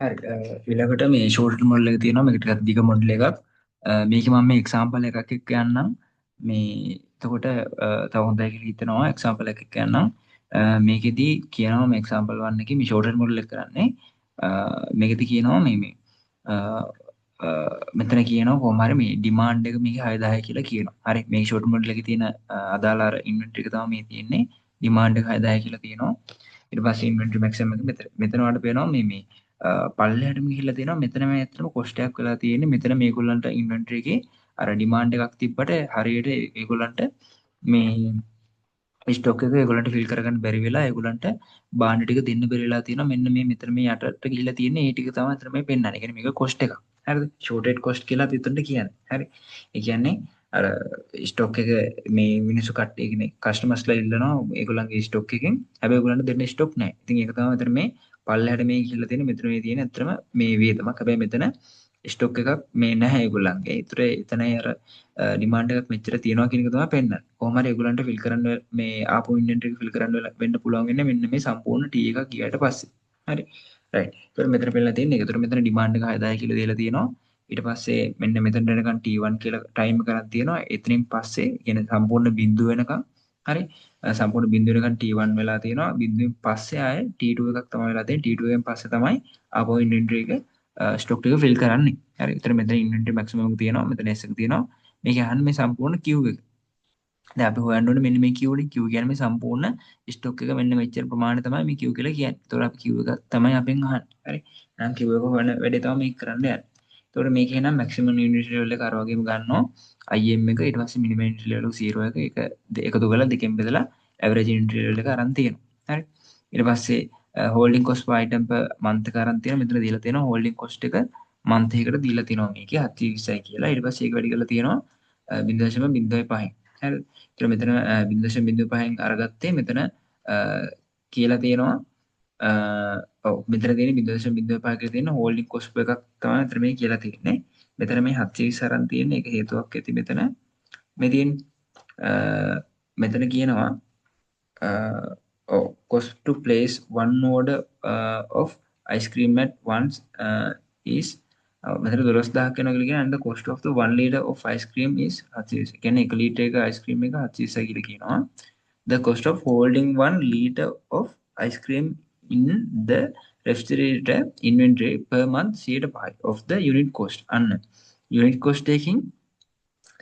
හරි ඊළඟට මේ ෂෝට් මොඩල් එක තියෙනවා මේක ටිකක් දිග මොඩල් එකක් මේකේ මම මේ එක්සැම්පල් එකක් එක්ක යන්නම් මේ එතකොට තව හොඳයි කියලා හිතනවා එක්සැම්පල් එකක් එක්ක යන්නම් මේකෙදි කියනවා මේ එක්සැම්පල් 1 එකේ මේ ෂෝට් මොඩල් එක කරන්නේ මේකෙදි කියනවා මේ අ, අ, මෙතන කියනවා කොහොම හරි මේ ඩිමාන්ඩ් එක මේකේ 6000 කියලා කියනවා හරි මේ ෂෝට් මොඩල් එකේ තියෙන අදාළ අර ඉන්වෙන්ටරි එක තමයි මේ තියෙන්නේ ඩිමාන්ඩ් එක 6000 කියලා තියෙනවා ඊට පස්සේ ඉන්වෙන්ටරි මැක්සිමම් එක මෙතන වලට පේනවා මේ පල්ලෙහාටම ගිහිල්ලා තියෙනවා මෙතන මේ ඇත්තටම කොස්ට් එකක් වෙලා තියෙන්නේ මෙතන මේගොල්ලන්ට ඉන්වෙන්ටරි එකේ අර ඩිමාන්ඩ් එකක් තිබ්බට හරියට ඒගොල්ලන්ට මේ ස්ටොක් එක ඒගොල්ලන්ට ෆිල් කරගන්න බැරි වෙලා ඒගොල්ලන්ට බාණ්ඩ ටික දෙන්න බැරි වෙලා තියෙනවා මෙන්න මේ මෙතන මේ යටට ගිහිල්ලා තියෙන්නේ ඒ ටික තමයි අතන මේ පෙන්නන්නේ. ඒ කියන්නේ මේක කොස්ට් එකක්. හරිද? ෂෝටඩ් කොස්ට් කියලා අපි උතන්ට කියන්නේ. හරි. ඒ කියන්නේ අර ස්ටොක් එක මේ මිනිස්සු කට්ටිය කියන්නේ කස්ටමර්ස්ලා ඉල්ලනවා ඒගොල්ලන්ගේ ස්ටොක් එකෙන්. හැබැයි ඒගොල්ලන්ට දෙන්න ස්ටොක් නැහැ. ඉතින් ඒක තමයි අතන මේ පල්ලෙහාට මේ ගිහිල්ලා තියෙන මෙතන මේ තියෙන ඇත්තම මේ වියදමක්. හැබැයි මෙතන ස්ටොක් එකක් මේ නැහැ ඒගොල්ලන්ගේ. ඒතර එතනයි අර ඩිමාන්ඩ් එකක් මෙච්චර තියෙනවා කියන එක තමයි පෙන්නන්නේ. කොහොම හරි ඒගොල්ලන්ට ෆිල් කරන්න මේ ආපු ඉන්වෙන්ටරි එක ෆිල් කරන්න වෙන්න පුළුවන් වෙන්නේ මෙන්න මේ සම්පූර්ණ T එකක් ගියාට පස්සේ. හරි. රයිට්. ඒතර මෙතන පෙන්නලා තියෙන්නේ ඒක. ඒතර මෙතන ඩිමාන්ඩ් එක 6000 කියලා දීලා තියෙනවා. ඊට පස්සේ මෙන්න මෙතනට එනකන් T1 කියලා ටයිම් එකක් තියෙනවා. එතනින් පස්සේ කියන්නේ සම්පූර්ණ බිඳුව වෙනකන් හරි. සම්පූර්ණ බිඳුව වෙනකන් T1 වෙලා තියෙනවා. බිඳුවෙන් පස්සේ ආයේ T2 එකක් තමයි වෙලා තියෙන්නේ. T2 එකෙන් පස්සේ තමයි ආපහු ඉන්වෙන්ටරි එක ස්ටොක් එක ෆිල් කරන්නේ. හරි. ඒතර මෙතන ඉන්වෙන්ටරි මැක්සිමම් එක තියෙනවා. මෙතන S එක තියෙනවා. මේක අහන්න මේ සම්පූර්ණ queue එක. දැන් අපි හොයන්න ඕනේ මෙන්න මේ queue වලින් queue කියන්නේ මේ සම්පූර්ණ ස්ටොක් එක මෙන්න මෙච්චර ප්‍රමාණය තමයි මේ queue කියලා කියන්නේ. ඒතකොට අපි queue එක තමයි අපෙන් අහන්නේ. හරි. එහෙනම් queue එක හොයන වැඩේ තමයි මේක කරන්න යන්නේ. ඒතකොට මේක එහෙනම් maximum unit level එක අර වගේම ගන්නවා. IM එක ඊට පස්සේ minimum unit level එක 0 එක එකතු කරලා දෙකෙන් බෙදලා average unit level එක අරන් තියෙනවා. හරි. ඊට පස්සේ holding cost per item per month එක අරන් තියෙනවා. මෙතන දීලා තියෙනවා holding cost එක month එකකට දීලා තියෙනවා මේකේ 720යි කියලා. ඊට පස්සේ ඒක වැඩි කරලා තියෙනවා 0.05න්. හරි. ඒතර මෙතන 0.05න් අරගත්තේ මෙතන කියලා තියෙනවා ඔව් මෙතන තියෙන 0.05 කියලා තියෙන හෝල්ඩින් කොස්ට් එකක් තමයි මෙතන මේ කියලා තියෙන්නේ. මෙතන මේ 720 අරන් තියෙන එක හේතුවක් ඇති මෙතන මේ තියෙන මෙතන කියනවා cost to place one order of ice cream at once is මෙතන 12000ක් වෙනවා කියලා කියන්නේ and the cost of the 1 liter of ice cream is 720. කියන්නේ 1 ලීටර් එක ice cream එක 720 කියලා කියනවා. The cost of holding 1 liter of ice cream in the refrigerator inventory per month 100% of the unit cost. අන්න unit cost එකකින්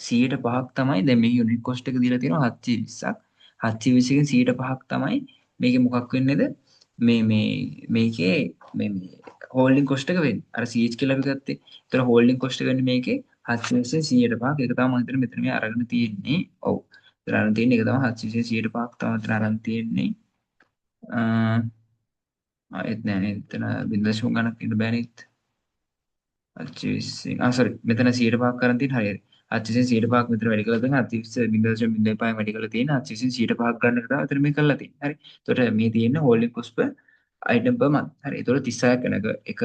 105ක් තමයි දැන් මේ unit cost එක දීලා තියෙනවා 720ක් 720කින් 105ක් තමයි මේකේ මොකක් වෙන්නේද මේකේ මේ හෝල්ඩින් කොස්ට් එක වෙන්නේ අර CH කියලා අපි ගත්තේ. ඒතර හෝල්ඩින් කොස්ට් එක වෙන්නේ මේකේ 720 105ක් ඒක තමයි මම හිතන්නේ මෙතන මේ අරගෙන තියෙන්නේ. ඔව්. ඒතර අරන් තියෙන්නේ ඒක තමයි 720 105ක් තමයි මෙතන අරන් තියෙන්නේ. ආයෙත් නෑ නේද එතන 0.5 ගණක් ඉන්න බෑ නේද? 720 සෝරි මෙතන 105ක් කරන් තියෙන හරියට 720 105ක් මෙතන වැඩි කරලා තියෙන 720 0.05 වැඩි කරලා තියෙන 720 105ක් ගන්න එක තමයි මෙතන මේ කරලා තියෙන්නේ. හරි. එතකොට මේ තියෙන්නේ holding cost per item per month. හරි. එතකොට 36ක් වෙන එක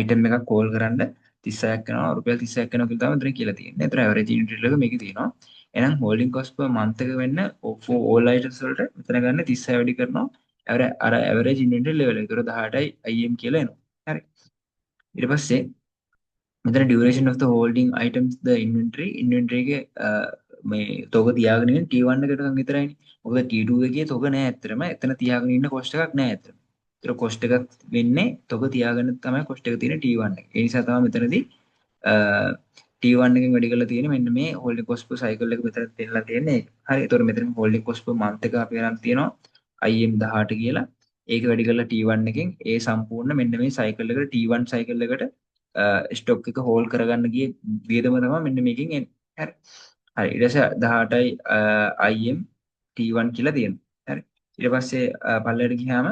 item එකක් කෝල් කරන්න 36ක් වෙනවා රුපියල් 36ක් වෙනවා කියලා තමයි මෙතන කියලා තියෙන්නේ. එතන average unit rate එක මේකේ තියෙනවා. එහෙනම් holding cost per month එක වෙන්න for all items වලට මෙතන ගන්න 36 වැඩි කරනවා. අර average unit level එක. ඒතකොට 18යි IM කියලා එනවා. හරි. ඊට පස්සේ මෙතන duration of the holding items the inventory එකේ මේ තොග තියාගෙන ඉන්න T1 එකට විතරයිනේ. මොකද T2 එකේ තොග නෑ ඇත්තටම. එතන තියාගෙන ඉන්න cost එකක් නෑ ඇත්තටම. ඒතර cost එකක් වෙන්නේ තොග තියාගෙන තමයි cost එක තියෙන්නේ T1 එක. ඒ නිසා තමයි මෙතනදී T1 එකෙන් වැඩි කරලා තියෙන්නේ මෙන්න මේ holding cost per cycle එක මෙතන දෙන්නලා තියෙන්නේ. හරි. ඒතර මෙතන holding cost per month එක අපි අරන් තියෙනවා IM 18 කියලා. ඒක වැඩි කරලා T1 එකෙන් ඒ සම්පූර්ණ මෙන්න මේ cycle එකට T1 cycle එකට ස්ටොක් එක හෝල් කරගන්න ගිය වියදම තමයි මෙන්න මේකෙන් එන්නේ. හරි. හරි. ඊට පස්සේ 18යි IM T1 කියලා තියෙනවා. හරි. ඊට පස්සේ පල්ලෙට ගියාම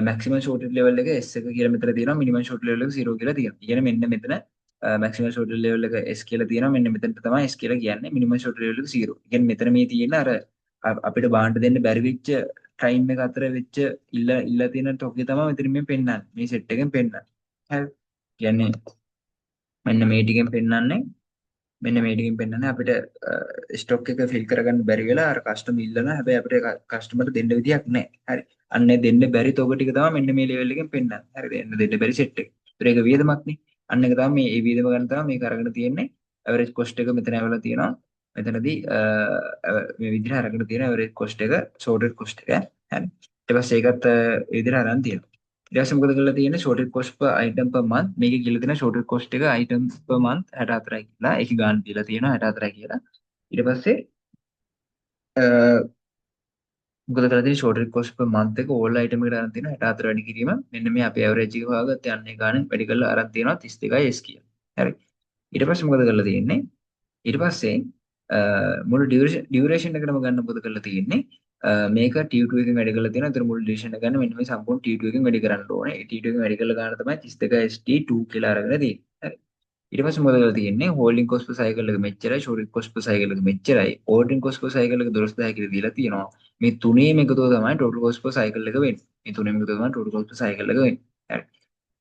මැක්සිමම් ෂෝට් ලෙවල් එක S එක කියලා මෙතන තියෙනවා. මිනිමම් ෂෝට් ලෙවල් එක 0 කියලා තියෙනවා. කියන්නේ මෙන්න මෙතන මැක්සිමම් ෂෝට් ලෙවල් එක S කියලා තියෙනවා. මෙන්න මෙතනට තමයි S කියලා කියන්නේ. මිනිමම් ෂෝට් ලෙවල් එක 0. කියන්නේ මෙතන මේ තියෙන අර අපිට බාන්න දෙන්න බැරි වෙච්ච ටයිම් එක අතර වෙච්ච ඉල්ල තියෙන ටොපේ තමයි මෙතන මේ පෙන්නන්නේ. මේ සෙට් එකෙන් පෙන්නන්නේ. හරි. කියන්නේ මෙන්න මේ ටිකෙන් පෙන්නන්නේ මෙන්න මේ ටිකෙන් පෙන්නන්නේ අපිට ස්ටොක් එක ෆිල් කරගන්න බැරි වෙලා අර කස්ටමර් ඉල්ලනවා හැබැයි අපිට කස්ටමර්ට දෙන්න විදියක් නැහැ. හරි. අන්නේ දෙන්න බැරි තොග ටික තමයි මෙන්න මේ ලෙවල් එකෙන් පෙන්නන්නේ. හරි. දෙන්න බැරි සෙට් එක. ඒතර ඒක වියදමක්නේ. අන්න එක තමයි මේ වියදම ගන්න තමයි මේක අරගෙන තියෙන්නේ. ඇවරේජ් කොස්ට් එක මෙතන ඇවිල්ලා තියෙනවා. මෙතනදී මේ විදිහට අරගෙන තියෙන ඇවරේජ් කොස්ට් එක ෂෝටඩ් කොස්ට් එක. හරි. ඊට පස්සේ ඒකත් ඒ විදිහට අරන් තියෙනවා. ඊට පස්සේ මොකද කරලා තියෙන්නේ shortage cost per item per month මේකේ කියලා තියෙන ෂෝටඩ් කොස්ට් එක item per month 64යි කියලා. ඒකේ ගාණ දීලා තියෙනවා 64යි කියලා. ඊට පස්සේ මොකද කරලා තියෙන්නේ ෂෝටඩ් කොස්ට් per month එක ඕල් item එකට අරන් තියෙනවා 64 වැඩි කිරීම. මෙන්න මේ අපේ ඇවරේජ් එක හොයාගත්ත යන්නේ ගාණ වැඩි කරලා අරන් තියෙනවා 32යි s කියලා. හරි. ඊට පස්සේ මොකද කරලා තියෙන්නේ ඊට පස්සේ මුළු ඩියුරේෂන් එකටම ගන්න මොකද කරලා තියෙන්නේ මේක T2 එකෙන් වැඩි කරලා තියෙනවා. ඒතර මුළු ඩියුරේෂන් එක ගන්න මෙන්න මේ සම්පූර්ණ T2 එකෙන් වැඩි කරන්න ඕනේ. ඒ T2 එකෙන් වැඩි කරලා ගන්න තමයි 32ST2 කියලා අරගෙන තියෙන්නේ. හරි. ඊට පස්සේ මොකද කරලා තියෙන්නේ හෝල්ඩින් කොස්ට් per cycle එක මෙච්චරයි ෂෝරින් කොස්ට් per cycle එක මෙච්චරයි ඕඩරින් කොස්ට් per cycle එක 12000 කියලා දීලා තියෙනවා. මේ තුනේම එකතුව තමයි total cost per cycle එක වෙන්නේ. මේ තුනේම එකතුව තමයි total cost per cycle එක වෙන්නේ. හරි.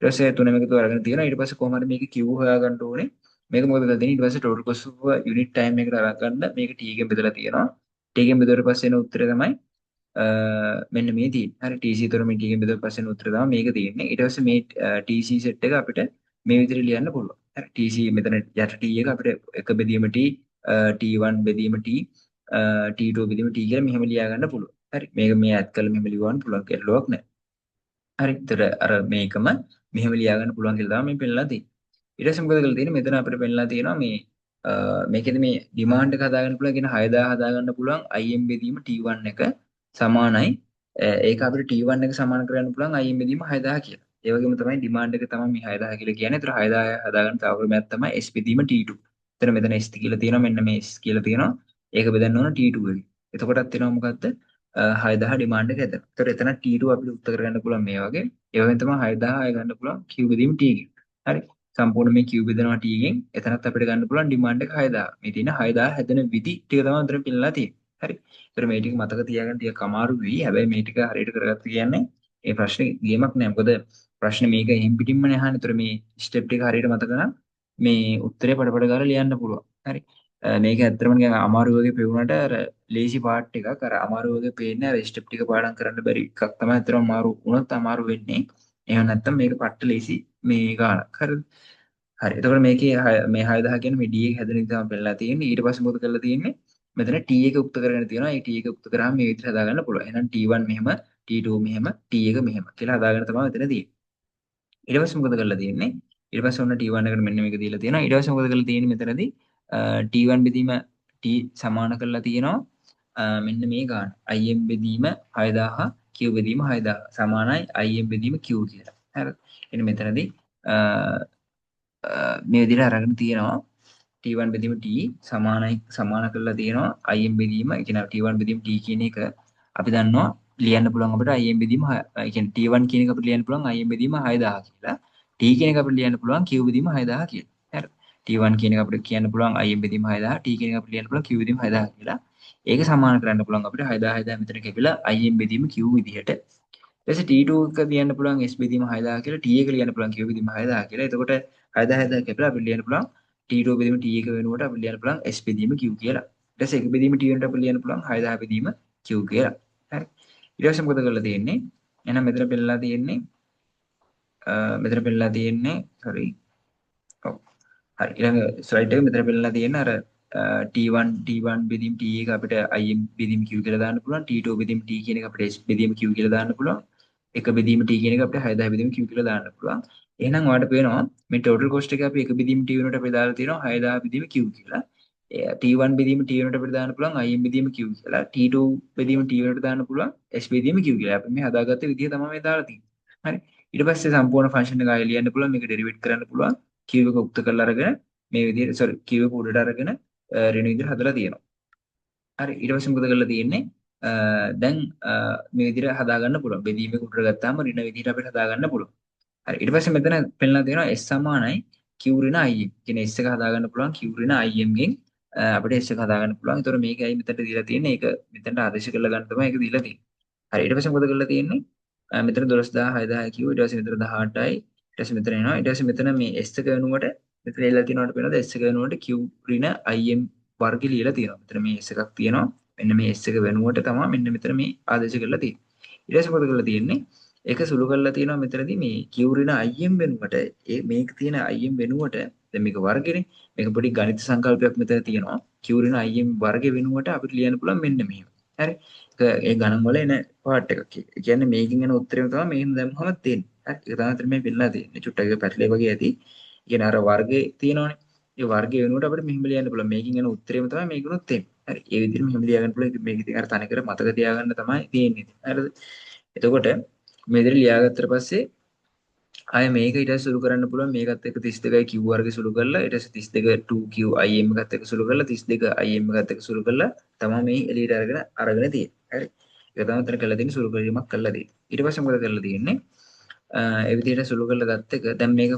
ඊට පස්සේ තුනේම එකතුව අරගෙන තියෙනවා. ඊට පස්සේ කොහොම හරි මේකේ Q හොයාගන්න ඕනේ. මේක මොකද කරලා තියෙන්නේ ඊට පස්සේ total cost per unit time එකට අරගන්න මේක T එකෙන් බෙදලා තියෙනවා. T එකෙන් බෙදුවට පස්සේ එන උත්තරය තමයි මෙන්න මේ තියෙන්නේ. හරි TC තොර මේ T එකෙන් බෙදුවට පස්සේ එන උත්තරය තමයි මේක තියෙන්නේ. ඊට පස්සේ මේ TC set එක අපිට මේ විදිහට ලියන්න පුළුවන්. හරි TC මෙතන යට T එක අපිට එක බෙදීම T T1 බෙදීම T T2 බෙදීම T කියලා මෙහෙම ලියා ගන්න පුළුවන්. හරි මේක මේ ඇත් කරලා මෙහෙම ලියවන්න පුළුවන් කෙල්ලුවක් නැහැ. හරි ඒතර අර මේකම මෙහෙම ලියා ගන්න පුළුවන් කියලා තමයි මේ පෙන්නලා තියෙන්නේ. ඊට පස්සේ මොකද කරලා තියෙන්නේ මෙතන අපිට පෙන්නලා තියෙනවා මේ මේකෙදි මේ ඩිමාන්ඩ් එක හදාගන්න පුළුවන් කියන 6000 හදාගන්න පුළුවන් IM බෙදීම T1 එක සමානයි ඒක අපිට T1 එක සමාන කරගන්න පුළුවන් IM බෙදීම 6000 කියලා. ඒ වගේම තමයි ඩිමාන්ඩ් එක තමයි මේ 6000 කියලා කියන්නේ. ඒතර 6000 හදාගන්න තව ක්‍රමයක් තමයි S බෙදීම T2. එතන මෙතන S කියලා තියෙනවා මෙන්න මේ S කියලා තියෙනවා. ඒක බෙදන්න ඕන T2 එකෙන්. එතකොටත් තියෙනවා මොකද්ද 6000 ඩිමාන්ඩ් එක එතන. ඒතර එතන T2 අපිට උත්තර කරගන්න පුළුවන් මේ වගේ. ඒ වගේම තමයි 6000 ගන්න පුළුවන් Q බෙදීම T එකෙන්. හරි. සම්පූර්ණ මේ Q බෙදනවා T එකෙන් එතනත් අපිට ගන්න පුළුවන් ඩිමාන්ඩ් එක 6000. මේ තියෙන 6000 හැදෙන විදි ටික තමයි උතන පිළිලා තියෙන්නේ. හරි. ඒතර මේ ටික මතක තියාගන්න ටික අමාරු වෙයි. හැබැයි මේ ටික හරියට කරගත්ත කියන්නේ ඒ ප්‍රශ්නේ ගේමක් නෑ. මොකද ප්‍රශ්නේ මේක එහෙම් පිටින්මනේ අහන්නේ. ඒතර මේ ස්ටෙප් ටික හරියට මතක නම් මේ උත්තරේ පඩපඩ ගාලා ලියන්න පුළුවන්. හරි. මේක ඇත්තටම නිකන් අමාරු වගේ පෙවුනට අර ලේසි පාර්ට් එකක් අර අමාරු වගේ පේන්නේ අර ස්ටෙප් ටික පාඩම් කරන්න බැරි එකක් තමයි ඇත්තටම අමාරු වුණොත් අමාරු වෙන්නේ. එහෙම නැත්නම් මේක පට්ට ලේසි මේ ගානක්. හරිද? හරි. එතකොට මේකේ මේ 6000 කියන්නේ මේ D එක හැදෙන විදිහ තමයි පෙන්නලා තියෙන්නේ. ඊට පස්සේ මොකද කරලා තියෙන්නේ? මෙතන T එක උක්ත කරගෙන තියෙනවා. ඒ T එක උක්ත කරාම මේ විදිහට හදාගන්න පුළුවන්. එහෙනම් T1 මෙහෙම, T2 මෙහෙම, T එක මෙහෙම කියලා හදාගෙන තමයි මෙතන තියෙන්නේ. ඊට පස්සේ මොකද කරලා තියෙන්නේ? ඊට පස්සේ ඔන්න T1 එකට මෙන්න මේක දීලා තියෙනවා. ඊට පස්සේ මොකද කරලා තියෙන්නේ මෙතනදී T1 බෙදීම T සමාන කරලා තියෙනවා. මෙන්න මේ ගාන. IM බෙදීම 6000 Q බෙදීම 6000 සමානයි IM බෙදීම Q කියලා. හරිද? එන්න මෙතනදී මේ විදිහට අරගෙන තියෙනවා T1 බෙදීම T සමාන කරලා තියෙනවා IM බෙදීම ඒ කියන්නේ T1 බෙදීම T කියන එක අපි දන්නවා ලියන්න පුළුවන් අපිට IM බෙදීම ඒ කියන්නේ T1 කියන එක අපිට ලියන්න පුළුවන් IM බෙදීම 6000 කියලා T කියන එක අපිට ලියන්න පුළුවන් Q බෙදීම 6000 කියලා හරි T1 කියන එක අපිට කියන්න පුළුවන් IM බෙදීම 6000 T කියන එක අපිට ලියන්න පුළුවන් Q බෙදීම 6000 කියලා ඒක සමාන කරන්න පුළුවන් අපිට 6000 මෙතන කැපිලා IM බෙදීම Q විදිහට ඊට T2 එක ලියන්න පුළුවන් S බෙදීම 6000 කියලා T එක ලියන්න පුළුවන් Q බෙදීම 6000 කියලා එතකොට 6000 කැපිලා අපිට ලියන්න පුළුවන් T2 බෙදීම T එක වෙනුවට අපිට ලියන්න පුළුවන් S බෙදීම Q කියලා. ඊට පස්සේ එක බෙදීම T වෙනුවට අපිට ලියන්න පුළුවන් 6000 බෙදීම Q කියලා. හරි. ඊට පස්සේ මොකද කරලා තියෙන්නේ? එහෙනම් මෙතන පෙන්නලා තියෙන්නේ sorry. ඔව්. හරි. ඊළඟ ස්ලයිඩ් එක මෙතන පෙන්නලා තියෙන්නේ අර T1 බෙදීම T එක අපිට IM බෙදීම Q කියලා දාන්න පුළුවන්. T2 බෙදීම T කියන එක අපිට S බෙදීම Q කියලා දාන්න පුළුවන්. එක බෙදීම T කියන එක අපිට 6000 බෙදීම Q කියලා දාන්න පුළුවන්. එහෙනම් ඔයාලට පේනවා මේ total cost එක අපි එක බෙදීම T වෙනුවට අපි දාලා තියෙනවා 6000 බෙදීම Q කියලා. T1 බෙදීම T වෙනුවට අපිට දාන්න පුළුවන් IM බෙදීම Q කියලා. T2 බෙදීම T වෙනුවට දාන්න පුළුවන් S බෙදීම Q කියලා. අපි මේ හදාගත්ත විදිහ තමයි මේ දාලා තියෙන්නේ. හරි. ඊට පස්සේ සම්පූර්ණ ෆන්ක්ෂන් එක ආයෙ ලියන්න පුළුවන්. මේක ඩෙරිවේට් කරන්න පුළුවන්. Q එක උක්ත කරලා අරගෙන මේ විදිහට sorry Q එක උඩට අරගෙන ඍණ විදිහට හදලා තියෙනවා. හරි. ඊට පස්සේ මොකද කරලා තියෙන්නේ? දැන් මේ විදිහට හදාගන්න පුළුවන්. බෙදීම එක උඩට ගත්තාම ඍණ විදිහට අපිට හදාගන්න පුළුවන්. හරි ඊට පස්සේ මෙතන පෙන්නලා තියෙනවා S සමානයි Q ඍණ IM. කියන්නේ S එක හදාගන්න පුළුවන් Q ඍණ IM ගෙන් අපිට S එක හදාගන්න පුළුවන්. ඒතකොට මේකයි මෙතනට දීලා තියෙන්නේ. ඒක මෙතනට ආදේශ කරලා ගන්න තමයි ඒක දීලා තියෙන්නේ. හරි ඊට පස්සේ මොකද කරලා තියෙන්නේ? මෙතන 12000 6000 Q ඊට පස්සේ මෙතන 18යි. ඊට පස්සේ මෙතන එනවා. ඊට පස්සේ මෙතන මේ S එක වෙනුවට මෙතන එලා තියෙනවට පේනවද S එක වෙනුවට Q ඍණ IM වර්ගය ලියලා තියෙනවා. මෙතන මේ S එකක් තියෙනවා. මෙන්න මේ S එක වෙනුවට තමයි මෙන්න මෙතන මේ ආදේශ කරලා තියෙන්නේ. ඊට පස්සේ මොකද කරලා තියෙන්නේ? ඒක සුළු කරලා තියෙනවා මෙතනදී මේ q ඍණ im වෙනුවට මේක තියෙන im වෙනුවට දැන් මේක වර්ගෙනේ. මේක පොඩි ගණිත සංකල්පයක් මෙතන තියෙනවා. q ඍණ im වර්ග වෙනුවට අපිට ලියන්න පුළුවන් මෙන්න මෙහෙම. හරි. ඒ ගණන් වල එන පාර්ට් එකක්. ඒ කියන්නේ මේකෙන් එන උත්තරේම තමයි මෙහෙම දැම්මම තියෙන්නේ. හරි. ඒක තමයි අතන මේ පෙන්නලා තියෙන්නේ. චුට්ටක් එක පැටලේ වගේ ඇති. ඒ කියන්නේ අර වර්ගේ තියෙනවනේ. ඒ වර්ගය වෙනුවට අපිට මෙහෙම ලියන්න පුළුවන්. මේකෙන් එන උත්තරේම තමයි මේකුණුත් එන්නේ. හරි. ඒ විදිහට මෙහෙම ලියා ගන්න පුළුවන්. මේක ඉතින් අර තනිකර මතක තියාගන්න තමයි තියෙන්නේ. හරිද? එතකොට මේ විදිහට ලියාගත්තට පස්සේ ආය මේක ඊට පස්සේ සුළු කරන්න පුළුවන් මේකත් එක්ක 32යි q වර්ගය සුළු කරලා ඊට පස්සේ 32 2q im එකත් එක්ක සුළු කරලා 32 im එකත් එක්ක සුළු කරලා තමයි මේ එළියට අරගෙන තියෙන්නේ. හරි. ඒක තමයි උතන කරලා තියෙන්නේ සුළු කිරීමක් කරලා තියෙන්නේ. ඊට පස්සේ මොකද කරලා තියෙන්නේ? ඒ විදිහට සුළු කරලා ගත්ත එක දැන් මේක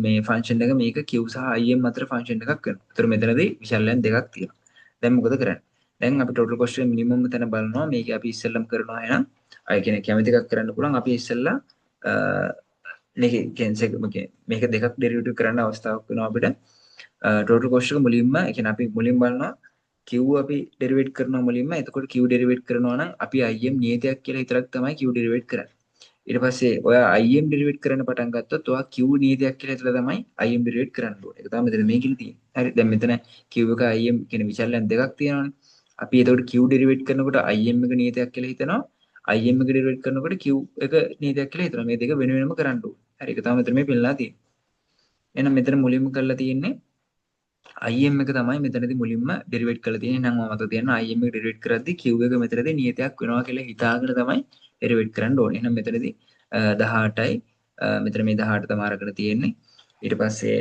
මේ ෆන්ක්ෂන් එක මේක q සහ im අතර ෆන්ක්ෂන් එකක් වෙනවා. ඒතර මෙතනදී විශාලයන් දෙකක් තියෙනවා. දැන් මොකද කරන්නේ? දැන් අපි total cost එක minimum තැන බලනවා. මේක අපි ඉස්සෙල්ලම කරනවා එහෙනම් අය කියන්නේ කැමති එකක් කරන්න පුළුවන්. අපි ඉස්සෙල්ලා මේක දෙකක් ඩෙරිවේටිව් කරන්න අවස්ථාවක් වෙනවා අපිට. ටෝටල් කොස්ට් එක මුලින්ම ඒ කියන්නේ අපි මුලින්ම බලනවා Q අපි ඩෙරිවේට් කරනවා මුලින්ම. එතකොට Q ඩෙරිවේට් කරනවා නම් අපි IM නියතයක් කියලා විතරක් තමයි Q ඩෙරිවේට් කරන්නේ. ඊට පස්සේ ඔයා IM ඩෙරිවේට් කරන්න පටන් ගත්තොත් ඔයා Q නියතයක් කියලා හිතලා තමයි IM ඩෙරිවේට් කරන්න ඕනේ. ඒක තමයි මෙතන මේකෙදි තියෙන්නේ. හරි. දැන් මෙතන Q එක IM කියන විචල්යන් දෙකක් තියෙනවානේ. අපි එතකොට Q ඩෙරිවේට් කරනකොට IM එක නියතයක් කියලා හිතනවා. IM එක ඩෙරිවේට් කරනකොට Q එක නියතයක් කියලා හිතනවා. මේ දෙක වෙන වෙනම කරන්න ඕනේ. හරි. ඒක තමයි මෙතන මේ පෙන්නලා තියෙන්නේ. එහෙනම් මෙතන මුලින්ම කරලා තියෙන්නේ im එක තමයි මෙතනදී මුලින්ම ඩෙරිවේට් කරලා තියෙන්නේ. නම් මම මතක තියන්න im එක ඩෙරිවේට් කරද්දී q එක මෙතනදී නියතයක් වෙනවා කියලා හිතාගෙන තමයි ඩෙරිවේට් කරන්න ඕනේ. එහෙනම් මෙතනදී 18යි මෙතන මේ 18 තමයි අරගෙන තියෙන්නේ. ඊට පස්සේ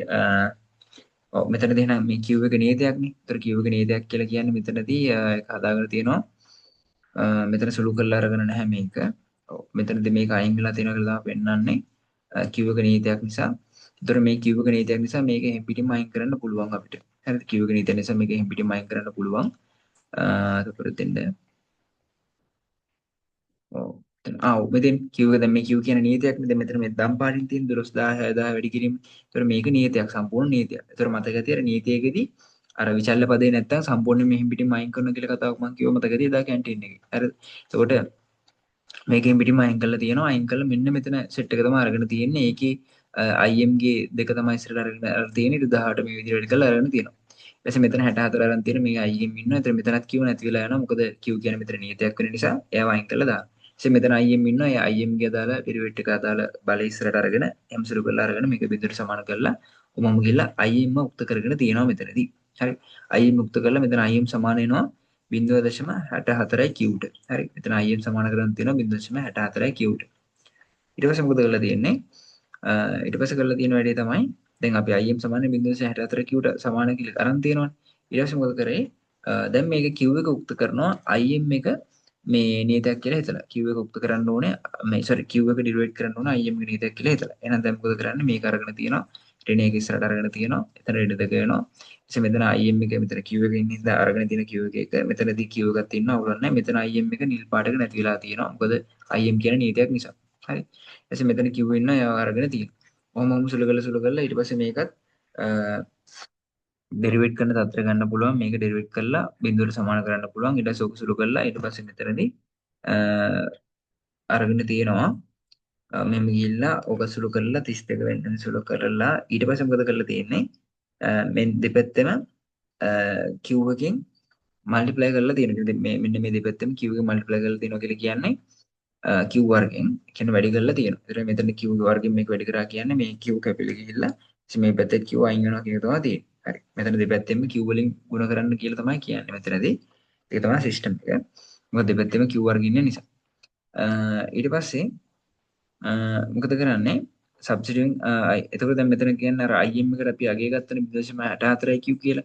ඔව් මෙතනදී එහෙනම් මේ q එක නියතයක්නේ. ඒතර q එක නියතයක් කියලා කියන්නේ මෙතනදී ඒක හදාගෙන තියෙනවා. මෙතන සුළු කරලා අරගෙන නැහැ මේක. ඔව් මෙතනදී මේක අයින් වෙලා තියෙනවා කියලා තමයි පෙන්වන්නේ. q එක නියතයක් නිසා. ඒතර මේ q එක නියතයක් නිසා මේක එහෙම් පිටින්ම අයින් කරන්න පුළුවන් අපිට. හරිද? q එක නියතයක් නිසා මේක එහෙම් පිටින්ම අයින් කරන්න පුළුවන්. එතකොට දෙන්න. ඔව්. ඔව් මෙතෙන් q එක දැන් මේ q කියන නියතයක් නේ. දැන් මෙතන මේ දම් පාටින් තියෙන 12000 6000 වැඩි කිරීම. ඒතර මේක නියතයක් සම්පූර්ණ නියතයක්. ඒතර මතක ඇති අර නියතයකදී අර විචල්්‍ය පදේ නැත්තම් සම්පූර්ණයෙන් මෙහෙම් පිටින්ම අයින් කරනවා කියලා කතාවක් මම කිව්ව මතක ඇති එදා කැන්ටින් එකේ. හරිද? එතකොට මේකෙන් පිටින්ම අයින් කරලා තියෙනවා. අයින් කරලා මෙන්න මෙතන සෙට් එක තමයි අරගෙන තියෙන්නේ. ඒකේ im ගේ දෙක තමයි ඉස්සරහට අරගෙන තියෙන්නේ. 18 මේ විදිහට වැඩි කරලා අරගෙන තියෙනවා. ඊට පස්සේ මෙතන 64 අරන් තියෙන මේ im ඉන්නවා. ඒතර මෙතනත් Q නැති වෙලා යනවා. මොකද Q කියන්නේ මෙතන නියතයක් වෙන නිසා එයාව අයින් කරලා දානවා. ඊට පස්සේ මෙතන im ඉන්නවා. ඒ im ගේ අදාළ ඩෙරිවේටිව් එක අදාළ බලය ඉස්සරහට අරගෙන m සුළු කරලා අරගෙන මේක බිඳුවට සමාන කරලා උමම ගිහලා im උක්ත කරගෙන තියෙනවා මෙතනදී. හරි. im උක්ත කරලා මෙතන im සමාන වෙනවා 0.64යි Qට. හරි. මෙතන im සමාන කරන් තියෙනවා 0.64යි Qට. ඊට පස්සේ මොකද කරලා තියෙන්නේ? ඊට පස්සේ කරලා තියෙන වැඩේ තමයි දැන් අපි im සමාන 0.64 Qට සමාන කියලා අරන් තියෙනවනේ. ඊට පස්සේ මොකද කරේ? දැන් මේක Q එක උක්ත කරනවා im එක මේ නියතයක් කියලා හිතලා. Q එක උක්ත කරන්න ඕනේ මේ Q එක ඩිරයිවේට් කරන්න ඕනේ im එක නියතයක් කියලා හිතලා. එහෙනම් දැන් මොකද කරන්නේ? මේක අරගෙන තියෙනවා. ඍණ එක ඉස්සරහට අරගෙන තියෙනවා. එතන ඍණ දෙක වෙනවා. ඊට මෙතන im එක මෙතන Q එකේ ඉන්න හින්දා අරගෙන තියෙන Q එක මෙතනදී Q එකක් තියෙනවා අවුලක් නැහැ. මෙතන im එක නිල් පාටක නැති වෙලා තියෙනවා. මොකද im කියන නියතයක් නිසා. හරි. ඊට මෙතන Q ඉන්නවා ඒවා අරගෙන තියෙනවා. ඔහොම සුළු කරලා ඊට පස්සේ මේකත් ඩෙරිවේට් කරන තත්ත්වය ගන්න පුළුවන්. මේක ඩෙරිවේට් කරලා බිඳුවට සමාන කරන්න පුළුවන්. ඊට පස්සේ ඔක සුළු කරලා ඊට පස්සේ මෙතනදී අරගෙන තියෙනවා. මෙහෙම ගිහිල්ලා ඔක සුළු කරලා 32 වෙන්න සුළු කරලා ඊට පස්සේ මොකද කරලා තියෙන්නේ? මේ දෙපැත්තෙම Q එකකින් මල්ටිප්ලයි කරලා තියෙනවා. ඉතින් මේ මෙන්න මේ දෙපැත්තෙම Q එක මල්ටිප්ලයි කරලා තියෙනවා කියලා කියන්නේ Q වර්ගෙන් කියන්නේ වැඩි කරලා තියෙනවා. ඒතර මෙතන Q වර්ගෙන් මේක වැඩි කරා කියන්නේ මේ Q කැපිල ගිහිල්ලා මේ පැත්තේ Q අයින් වෙනවා කියන එක තමයි තියෙන්නේ. හරි. මෙතන දෙපැත්තෙම Q වලින් ගුණ කරන්න කියලා තමයි කියන්නේ මෙතනදී. ඒක තමයි සිස්ටම් එක. මොකද දෙපැත්තෙම Q වර්ග ඉන්න නිසා. ඊට පස්සේ මොකද කරන්නේ? සබ්ස්ටිටියුටින් එතකොට දැන් මෙතන කියන්නේ අර im එකට අපි අගේ ගත්තනේ 0.64 q කියලා.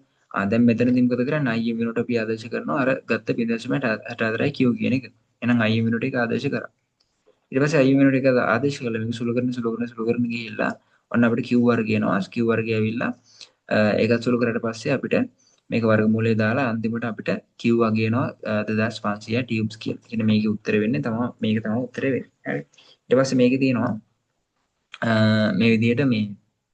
දැන් මෙතනදී මොකද කරන්නේ? im වෙනුවට අපි ආදේශ කරනවා අර ගත්ත 0.64 q කියන එක. එහෙනම් im වෙනුවට ඒක ආදේශ කරා. ඊට පස්සේ im වෙනුවට ඒක ආදේශ කළා මේක සුළු කරන ගිහිල්ලා ඔන්න අපිට q වර්ගය එනවා. q වර්ගය ඇවිල්ලා ඒකත් සුළු කරලා පස්සේ අපිට මේක වර්ගමූලය දාලා අන්තිමට අපිට q වගේ එනවා 2500 tubes කියලා. කියන්නේ මේකේ උත්තරේ වෙන්නේ මේක තමයි උත්තරේ වෙන්නේ. හරි. ඊට පස්සේ මේකේ තියෙනවා මේ විදිහට මේ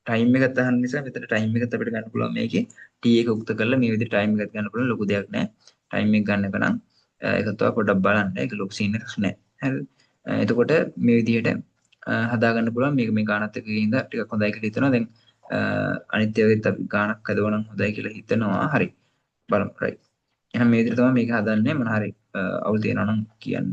ටයිම් එකක් අහන්න නිසා මෙතන ටයිම් එකත් අපිට ගන්න පුළුවන් මේකේ t එක උක්ත කරලා මේ විදිහට ටයිම් එකක් ගන්න පුළුවන් ලොකු දෙයක් නෑ ටයිම් එක ගන්න එක නම් ඒකත් ඔයා පොඩ්ඩක් බලන්න ඒක ලොකු සීන් එකක් නෑ හරිද එතකොට මේ විදිහට හදාගන්න පුළුවන් මේක මේ ගානත් එක්ක ගිහින්දා ටිකක් හොඳයි කියලා හිතනවා. දැන් අනිත් ඒවාත් අපි ගානක් හදවනම් හොඳයි කියලා හිතනවා. හරි. බලමු. රයිට්. එහෙනම් මේ විදිහට තමයි මේක හදන්නේ. මොන හරි අවුල් තියෙනවා නම් කියන්න